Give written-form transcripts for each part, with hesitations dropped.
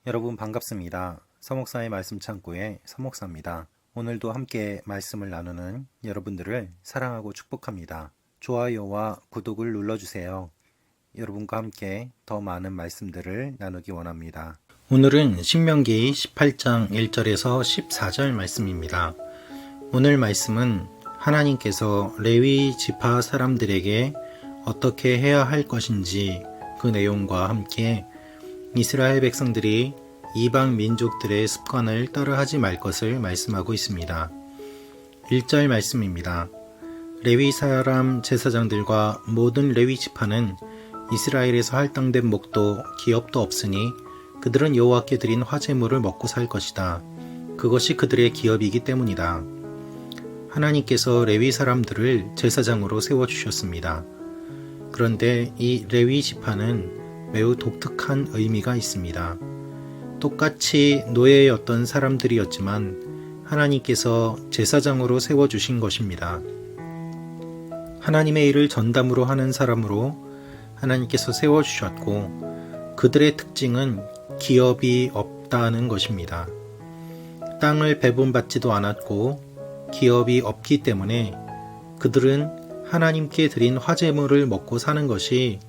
여러분 반갑습니다. 서목사의 말씀 창고의 서목사입니다. 오늘도 함께 말씀을 나누는 여러분들을 사랑하고 축복합니다. 좋아요와 구독을 눌러주세요. 여러분과 함께 더 많은 말씀들을 나누기 원합니다. 오늘은 신명기 18장 1절에서 14절 말씀입니다. 오늘 말씀은 하나님께서 레위 지파 사람들에게 어떻게 해야 할 것인지 그 내용과 함께 이스라엘 백성들이 이방 민족들의 습관을 따라하지 말 것을 말씀하고 있습니다. 1절 말씀입니다. 레위 사람 제사장들과 모든 레위 지파는 이스라엘에서 할당된 목도 기업도 없으니 그들은 여호와께 드린 화제물을 먹고 살 것이다. 그것이 그들의 기업이기 때문이다. 하나님께서 레위 사람들을 제사장으로 세워주셨습니다. 그런데 이 레위 지파는 매우 독특한 의미가 있습니다. 똑같이 노예였던 사람들이었지만 하나님께서 제사장으로 세워주신 것입니다. 하나님의 일을 전담으로 하는 사람으로 하나님께서 세워주셨고 그들의 특징은 기업이 없다는 것입니다. 땅을 배분받지도 않았고 기업이 없기 때문에 그들은 하나님께 드린 화제물을 먹고 사는 것이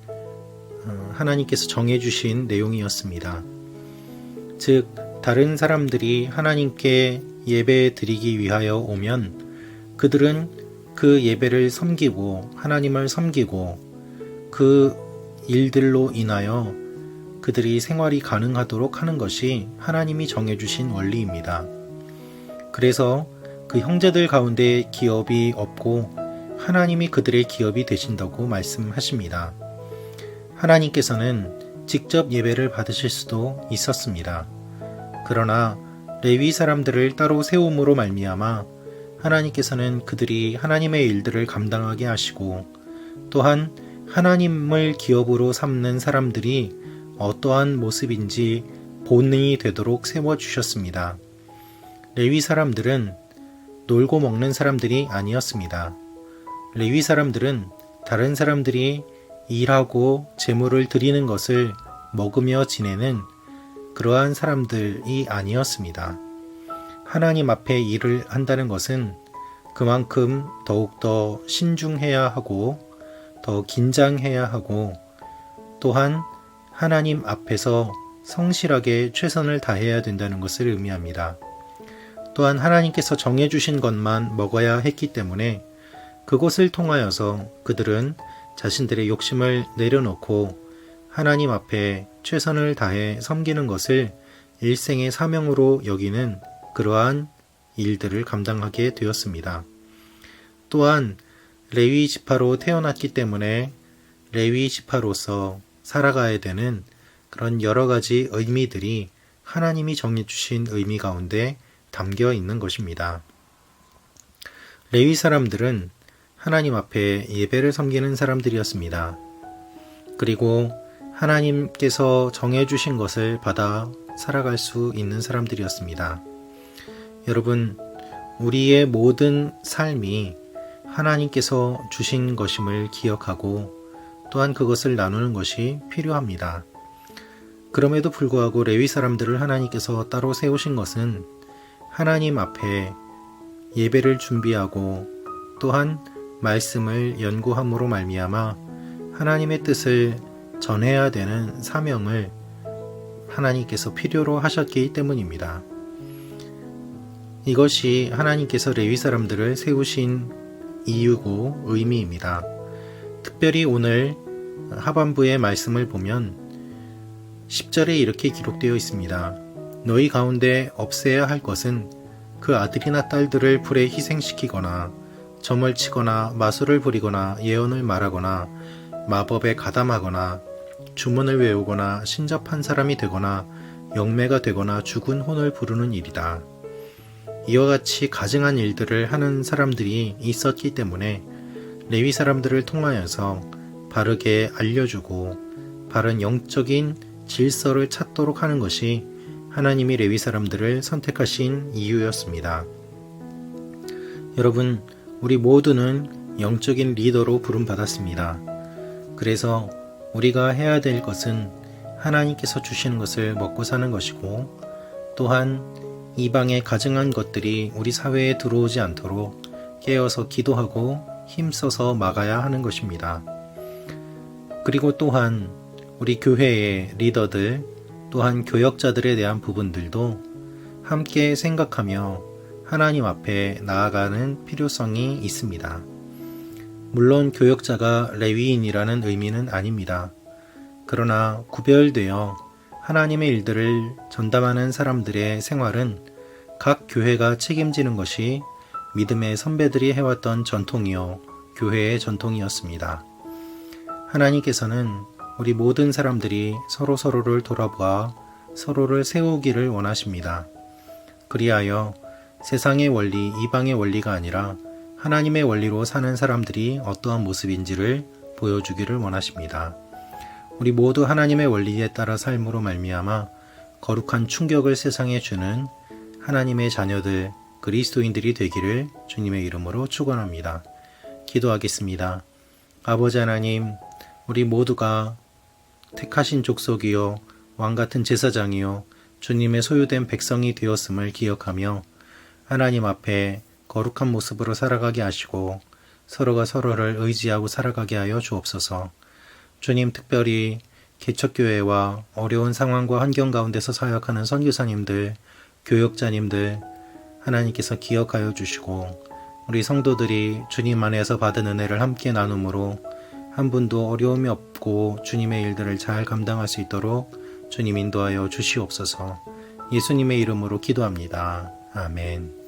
하나님께서 정해주신 내용이었습니다. 즉, 다른 사람들이 하나님께 예배 드리기 위하여 오면 그들은 그 예배를 섬기고 하나님을 섬기고 그 일들로 인하여 그들이 생활이 가능하도록 하는 것이 하나님이 정해주신 원리입니다. 그래서 그 형제들 가운데 기업이 없고 하나님이 그들의 기업이 되신다고 말씀하십니다. 하나님께서는 직접 예배를 받으실 수도 있었습니다. 그러나 레위 사람들을 따로 세움으로 말미암아 하나님께서는 그들이 하나님의 일들을 감당하게 하시고 또한 하나님을 기업으로 삼는 사람들이 어떠한 모습인지 본능이 되도록 세워주셨습니다. 레위 사람들은 놀고 먹는 사람들이 아니었습니다. 레위 사람들은 다른 사람들이 일하고 제물을 드리는 것을 먹으며 지내는 그러한 사람들이 아니었습니다. 하나님 앞에 일을 한다는 것은 그만큼 더욱더 신중해야 하고 더 긴장해야 하고 또한 하나님 앞에서 성실하게 최선을 다해야 된다는 것을 의미합니다. 또한 하나님께서 정해주신 것만 먹어야 했기 때문에 그것을 통하여서 그들은 자신들의 욕심을 내려놓고 하나님 앞에 최선을 다해 섬기는 것을 일생의 사명으로 여기는 그러한 일들을 감당하게 되었습니다. 또한 레위 지파로 태어났기 때문에 레위 지파로서 살아가야 되는 그런 여러 가지 의미들이 하나님이 정해주신 의미 가운데 담겨 있는 것입니다. 레위 사람들은 하나님 앞에 예배를 섬기는 사람들이었습니다. 그리고 하나님께서 정해주신 것을 받아 살아갈 수 있는 사람들이었습니다. 여러분, 우리의 모든 삶이 하나님께서 주신 것임을 기억하고 또한 그것을 나누는 것이 필요합니다. 그럼에도 불구하고 레위 사람들을 하나님께서 따로 세우신 것은 하나님 앞에 예배를 준비하고 또한 말씀을 연구함으로 말미암아 하나님의 뜻을 전해야 되는 사명을 하나님께서 필요로 하셨기 때문입니다. 이것이 하나님께서 레위 사람들을 세우신 이유고 의미입니다. 특별히 오늘 하반부의 말씀을 보면 10절에 이렇게 기록되어 있습니다. 너희 가운데 없애야 할 것은 그 아들이나 딸들을 불에 희생시키거나 점을 치거나 마술을 부리거나 예언을 말하거나 마법에 가담하거나 주문을 외우거나 신접한 사람이 되거나 영매가 되거나 죽은 혼을 부르는 일이다. 이와 같이 가증한 일들을 하는 사람들이 있었기 때문에 레위 사람들을 통하여서 바르게 알려주고 바른 영적인 질서를 찾도록 하는 것이 하나님이 레위 사람들을 선택하신 이유였습니다. 여러분, 우리 모두는 영적인 리더로 부름받았습니다. 그래서 우리가 해야 될 것은 하나님께서 주시는 것을 먹고 사는 것이고, 또한 이방의 가증한 것들이 우리 사회에 들어오지 않도록 깨어서 기도하고 힘써서 막아야 하는 것입니다. 그리고 또한 우리 교회의 리더들, 또한 교역자들에 대한 부분들도 함께 생각하며 하나님 앞에 나아가는 필요성이 있습니다. 물론 교역자가 레위인이라는 의미는 아닙니다. 그러나 구별되어 하나님의 일들을 전담하는 사람들의 생활은 각 교회가 책임지는 것이 믿음의 선배들이 해왔던 전통이요, 교회의 전통이었습니다. 하나님께서는 우리 모든 사람들이 서로를 돌아보아 서로를 세우기를 원하십니다. 그리하여 세상의 원리, 이방의 원리가 아니라 하나님의 원리로 사는 사람들이 어떠한 모습인지를 보여주기를 원하십니다. 우리 모두 하나님의 원리에 따라 삶으로 말미암아 거룩한 충격을 세상에 주는 하나님의 자녀들, 그리스도인들이 되기를 주님의 이름으로 축원합니다. 기도하겠습니다. 아버지 하나님, 우리 모두가 택하신 족속이요, 왕같은 제사장이요, 주님의 소유된 백성이 되었음을 기억하며 하나님 앞에 거룩한 모습으로 살아가게 하시고 서로가 서로를 의지하고 살아가게 하여 주옵소서. 주님, 특별히 개척교회와 어려운 상황과 환경 가운데서 사역하는 선교사님들, 교역자님들 하나님께서 기억하여 주시고 우리 성도들이 주님 안에서 받은 은혜를 함께 나눔으로 한 분도 어려움이 없고 주님의 일들을 잘 감당할 수 있도록 주님 인도하여 주시옵소서. 예수님의 이름으로 기도합니다. 아멘.